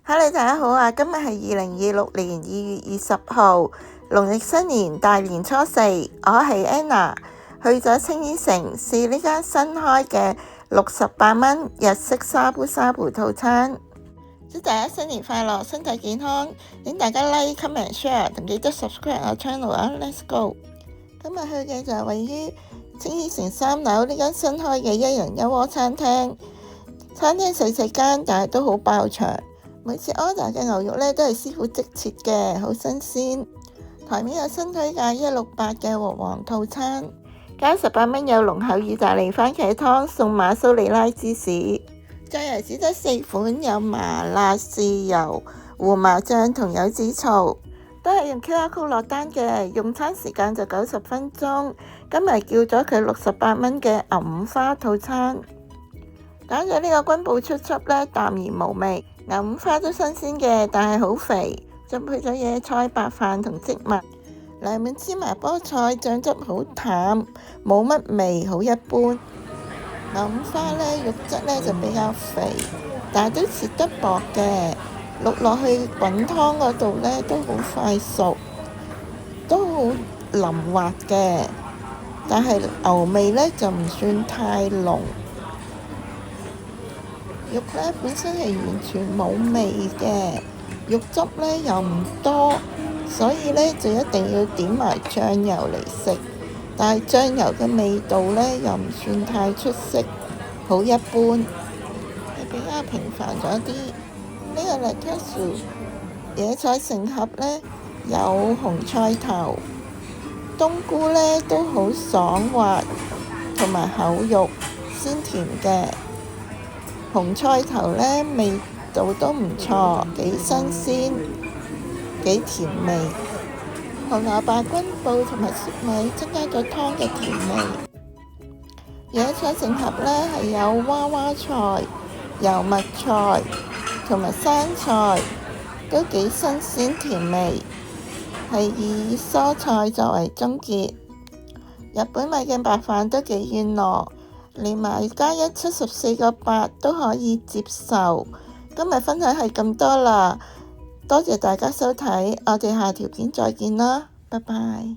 Hello，大家好啊！今日係2026年2月20號，農曆新年大年初四。我係 Anna， 去咗青衣城試呢間新開嘅68蚊日式沙煲沙煲套餐。祝大家新年快樂，身體健康！請大家 like、comment、share 同記得 subscribe 我 channel 啊 ！Let's go！ 今日去嘅就係位於青衣城3樓呢間新開嘅一人一鍋餐廳。餐廳細細間，但係都好爆場。每次 order 嘅牛肉都係師傅即切嘅，好新鮮。台面有新推介168嘅和黃套餐，加18蚊有濃厚意大利番茄湯，送馬蘇里拉芝士。醬油只得4款，有麻辣豉油、胡麻醬同柚子醋，都係用 QR code 落單嘅，用餐時間就90分鐘。今日叫咗佢68蚊嘅牛五花套餐，揀咗呢個君寶出汁淡而無味。牛五花都新鮮嘅，但係好肥，浸配咗野菜、白飯同植物。涼麵芝麻菠菜醬汁好淡，冇乜味，好一般。牛五花肉質就比較肥，但係都切得薄嘅，淥落去滾湯嗰度都好快熟，都好腍滑嘅，但係牛味就唔算太濃。肉本身係完全冇味嘅，肉汁又唔多，所以就一定要點埋醬油嚟食。但係醬油嘅味道又唔算太出色，好一般，係比較平凡咗啲。呢個 lettuce 野菜成盒有紅菜頭、冬菇都好爽滑，同埋厚肉，鮮甜嘅。紅菜頭味道都唔錯，幾新鮮，幾甜味。紅蘿蔔君寶同埋粟米增加咗湯嘅甜味。野菜成盒係有娃娃菜、油麥菜同埋生菜，都幾新鮮甜味，係以蔬菜作為終結。日本米嘅白飯都幾軟糯，連埋加一74個8都可以接受。今日分享係咁多啦，多謝大家收睇，我哋下條片再見啦，拜拜。